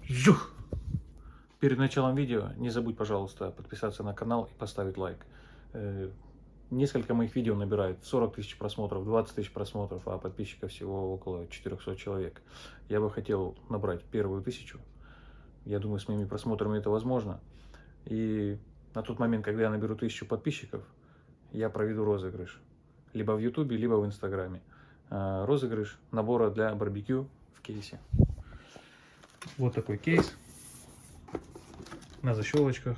Жух! Перед началом видео не забудь, пожалуйста, подписаться на канал и поставить лайк. Несколько моих видео набирает 40 тысяч просмотров, 20 тысяч просмотров, а подписчиков всего около 400 человек. Я бы хотел набрать первую 1000. Я думаю, с моими просмотрами это возможно. И на тот момент, когда я наберу 1000 подписчиков, я проведу розыгрыш. Либо в Ютубе, либо в Инстаграме. Розыгрыш набора для барбекю в кейсе. Вот такой кейс на защелочках.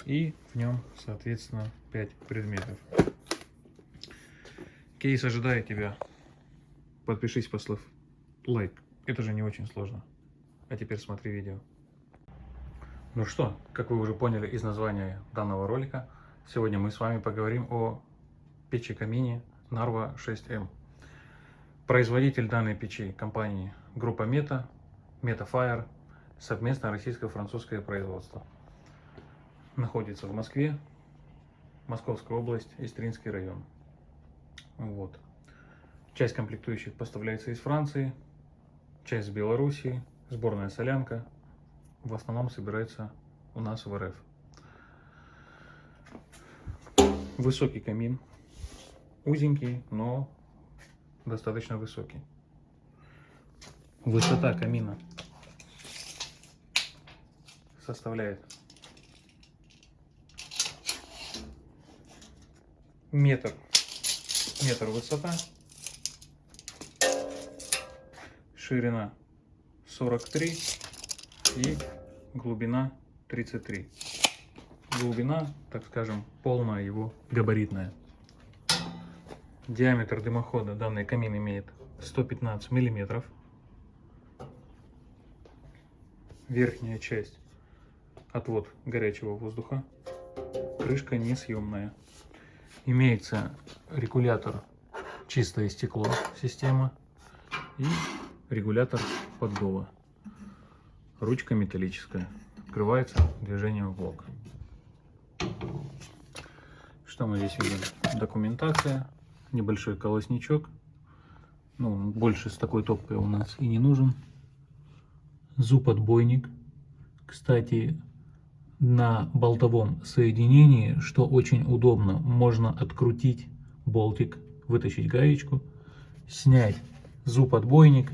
И в нем, соответственно, 5 предметов. Кейс ожидает тебя. Подпишись, поставь лайк. Это же не очень сложно. А теперь смотри видео. Ну что, как вы уже поняли из названия данного ролика, сегодня мы с вами поговорим о печи-камине Narva 6M. Производитель данной печи компании группа Meta, Metafire, совместно российско-французское производство. Находится в Москве, Московская область, Истринский район. Вот. Часть комплектующих поставляется из Франции, часть из Белоруссии, сборная солянка. В основном собирается у нас в РФ. Высокий камин, узенький, но достаточно высокий. Высота камина составляет метр высота, ширина 43 и глубина 33. Глубина, так скажем, полная его габаритная. Диаметр дымохода данный камин имеет 115 миллиметров. Верхняя часть — отвод горячего воздуха. Крышка несъемная. Имеется регулятор чистое стекло система и регулятор поддува. Ручка металлическая. Открывается движением в бок. Что мы здесь видим? Документация, небольшой колосничок. Ну, больше с такой топкой у нас и не нужен. Зуб-отбойник. Кстати, на болтовом соединении, что очень удобно, можно открутить болтик, вытащить гаечку, снять зуб-отбойник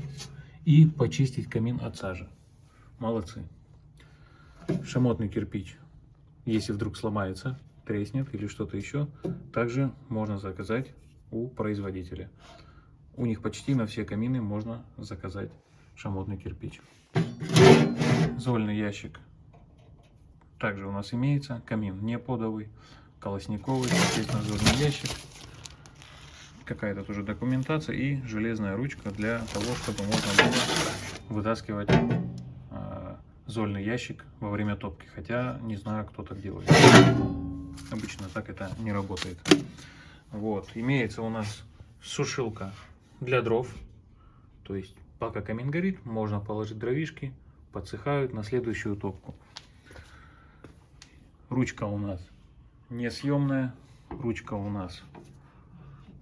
и почистить камин от сажи. Молодцы. Шамотный кирпич, если вдруг сломается, треснет или что-то еще, также можно заказать у производителя. У них почти на все камины можно заказать шамотный кирпич. Зольный ящик также у нас имеется. Камин не подовый, колосниковый, естественно, зольный ящик. Какая-то тоже документация и железная ручка для того, чтобы можно было вытаскивать зольный ящик во время топки. Хотя не знаю, кто так делает. Обычно так это не работает. Вот. Имеется у нас сушилка для дров. То есть пока камин горит, можно положить дровишки, подсыхают на следующую топку. Ручка у нас несъемная, ручка у нас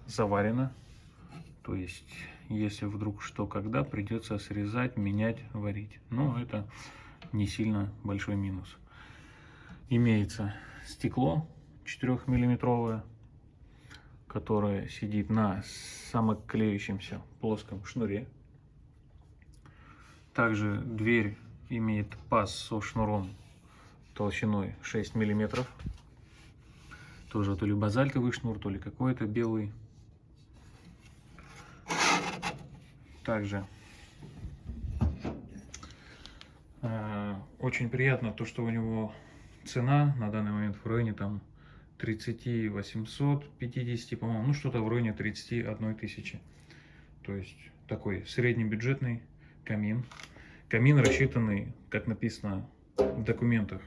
заварена. То есть, если вдруг что, когда, придется срезать, менять, варить. Но это не сильно большой минус. Имеется стекло 4-миллиметровое, которое сидит на самоклеющемся плоском шнуре. Также дверь имеет паз со шнуром толщиной 6 миллиметров. Тоже то ли базальтовый шнур, то ли какой-то белый. Также очень приятно то, что у него цена на данный момент в районе там 30 850, по-моему, ну что-то в районе 31 тысячи. То есть такой среднебюджетный камин. Камин рассчитанный, как написано в документах,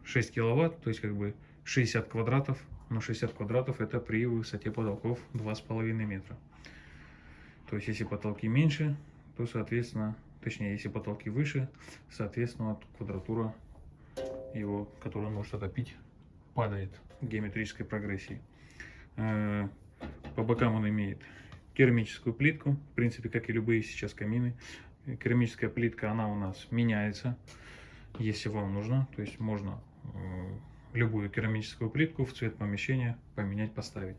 6 киловатт, то есть как бы 60 квадратов, но 60 квадратов это при высоте потолков 2,5 метра. То есть если потолки меньше, то соответственно, точнее если потолки выше, соответственно квадратура его, которую он может отопить, падает в геометрической прогрессии. По бокам он имеет керамическую плитку, в принципе, как и любые сейчас камины. Керамическая плитка, она у нас меняется, если вам нужно. То есть можно любую керамическую плитку в цвет помещения поменять, поставить.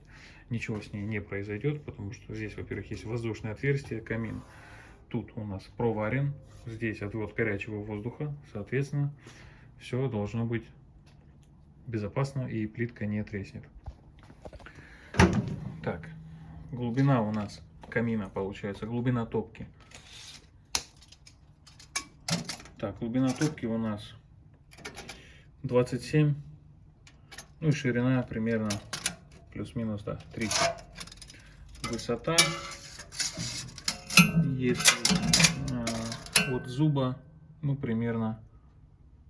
Ничего с ней не произойдет, потому что здесь, во-первых, есть воздушное отверстие, камин тут у нас проварен, здесь отвод горячего воздуха, соответственно, все должно быть безопасно и плитка не треснет. Так, глубина у нас камина получается, глубина топки. Так, глубина топки у нас 27, ну и ширина примерно плюс-минус, да, 30. Высота, если от зуба, ну примерно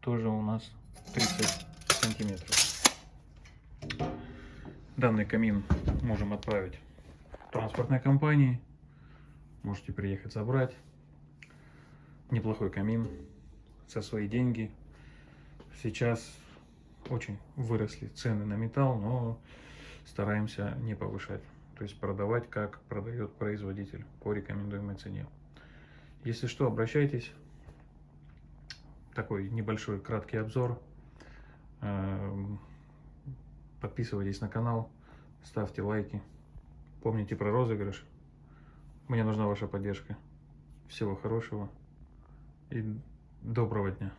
тоже у нас 30 сантиметров. Данный камин можем отправить в транспортной компании. Можете приехать забрать. Неплохой камин за свои деньги. Сейчас очень выросли цены на металл, но стараемся не повышать. То есть продавать, как продает производитель, по рекомендуемой цене. Если что, обращайтесь. Такой небольшой краткий обзор. Подписывайтесь на канал, ставьте лайки. Помните про розыгрыш. Мне нужна ваша поддержка. Всего хорошего и доброго дня.